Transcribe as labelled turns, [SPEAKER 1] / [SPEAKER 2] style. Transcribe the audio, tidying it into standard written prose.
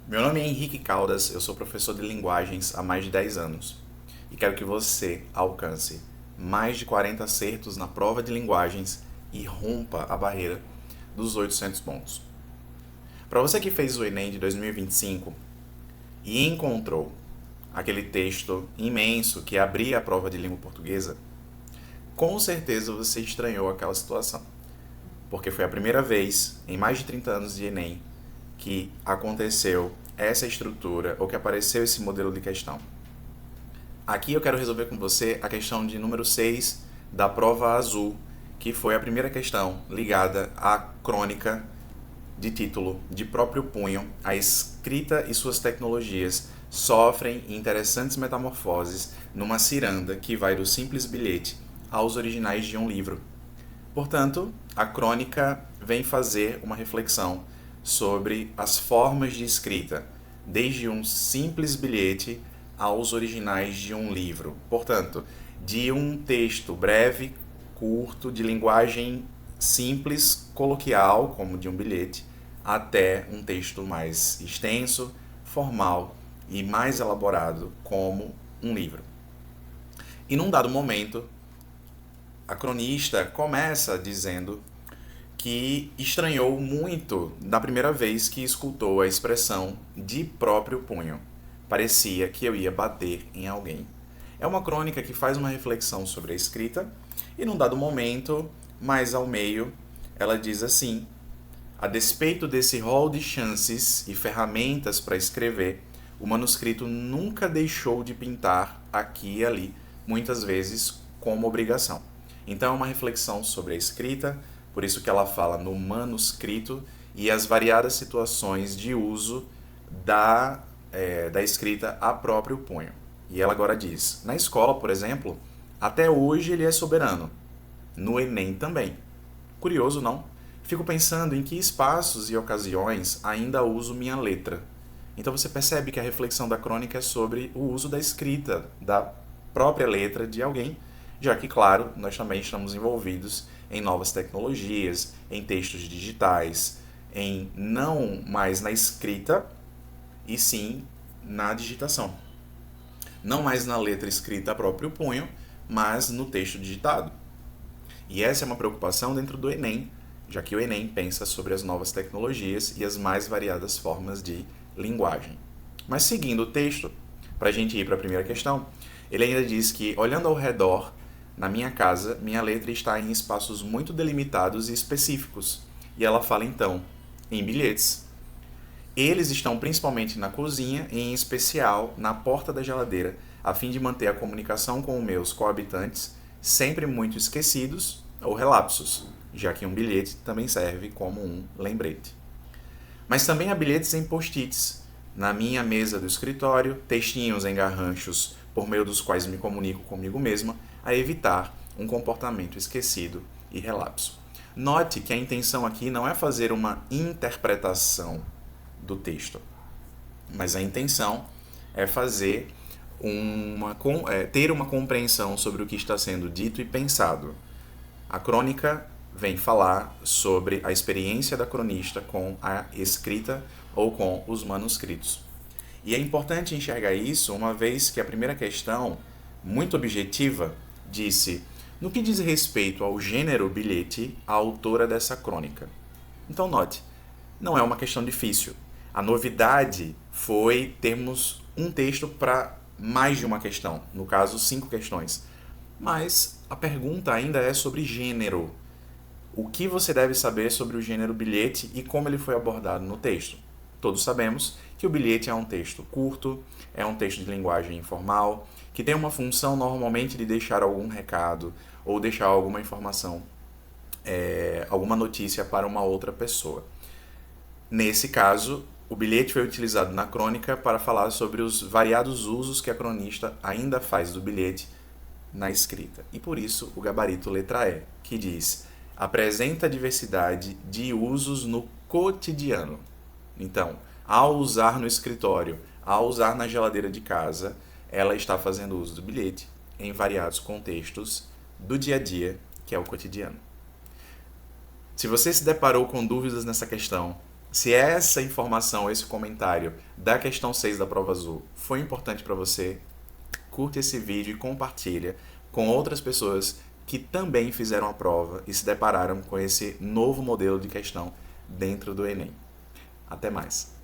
[SPEAKER 1] Meu nome é Henrique Caldas, eu sou professor de linguagens há mais de 10 anos e quero que você alcance mais de 40 acertos na prova de linguagens e rompa a barreira dos 800 pontos. Para você que fez o Enem de 2025 e encontrou aquele texto imenso que abria a prova de língua portuguesa, com certeza você estranhou aquela situação, porque foi a primeira vez em mais de 30 anos de Enem que aconteceu essa estrutura ou que apareceu esse modelo de questão. Aqui eu quero resolver com você a questão de número 6 da prova azul, que foi a primeira questão ligada à crônica de título de próprio punho. A escrita e suas tecnologias sofrem interessantes metamorfoses numa ciranda que vai do simples bilhete aos originais de um livro. Portanto, a crônica vem fazer uma reflexão sobre as formas de escrita, desde um simples bilhete aos originais de um livro. Portanto, de um texto breve, curto, de linguagem simples, coloquial, como de um bilhete, até um texto mais extenso, formal e mais elaborado, como um livro. E num dado momento, a cronista começa dizendo que estranhou muito na primeira vez que escutou a expressão de próprio punho. Parecia que eu ia bater em alguém. É uma crônica que faz uma reflexão sobre a escrita e num dado momento, mais ao meio, ela diz assim: a despeito desse rol de chances e ferramentas para escrever, o manuscrito nunca deixou de pintar aqui e ali, muitas vezes como obrigação. Então é uma reflexão sobre a escrita, por isso que ela fala no manuscrito e as variadas situações de uso da escrita a próprio punho. E ela agora diz, na escola, por exemplo, até hoje ele é soberano. No Enem também. Curioso, não? Fico pensando em que espaços e ocasiões ainda uso minha letra. Então você percebe que a reflexão da crônica é sobre o uso da escrita, da própria letra de alguém, já que, claro, nós também estamos envolvidos em novas tecnologias, em textos digitais, em não mais na escrita, e sim na digitação. Não mais na letra escrita a próprio punho, mas no texto digitado. E essa é uma preocupação dentro do Enem, já que o Enem pensa sobre as novas tecnologias e as mais variadas formas de linguagem. Mas seguindo o texto, para a gente ir para a primeira questão, ele ainda diz que, olhando ao redor, na minha casa, minha letra está em espaços muito delimitados e específicos. E ela fala então em bilhetes. Eles estão principalmente na cozinha e em especial na porta da geladeira, a fim de manter a comunicação com os meus coabitantes sempre muito esquecidos ou relapsos, já que um bilhete também serve como um lembrete. Mas também há bilhetes em post-its, na minha mesa do escritório, textinhos em garranchos por meio dos quais me comunico comigo mesma, a evitar um comportamento esquecido e relapso. Note que a intenção aqui não é fazer uma interpretação do texto, mas a intenção é fazer ter uma compreensão sobre o que está sendo dito e pensado. A crônica vem falar sobre a experiência da cronista com a escrita ou com os manuscritos. E é importante enxergar isso, uma vez que a primeira questão, muito objetiva, disse: no que diz respeito ao gênero bilhete, a autora dessa crônica. Então note, não é uma questão difícil. A novidade foi termos um texto para mais de uma questão, no caso 5 questões. Mas a pergunta ainda é sobre gênero. O que você deve saber sobre o gênero bilhete e como ele foi abordado no texto? Todos sabemos que o bilhete é um texto curto, é um texto de linguagem informal, que tem uma função normalmente de deixar algum recado ou deixar alguma informação, alguma notícia para uma outra pessoa. Nesse caso, o bilhete foi utilizado na crônica para falar sobre os variados usos que a cronista ainda faz do bilhete na escrita. E por isso o gabarito letra E, que diz: apresenta diversidade de usos no cotidiano. Então, ao usar no escritório, ao usar na geladeira de casa, ela está fazendo uso do bilhete em variados contextos do dia a dia, que é o cotidiano. Se você se deparou com dúvidas nessa questão, Se essa informação, esse comentário da questão 6 da prova azul foi importante para você, curte esse vídeo e compartilha com outras pessoas que também fizeram a prova e se depararam com esse novo modelo de questão dentro do Enem. Até mais!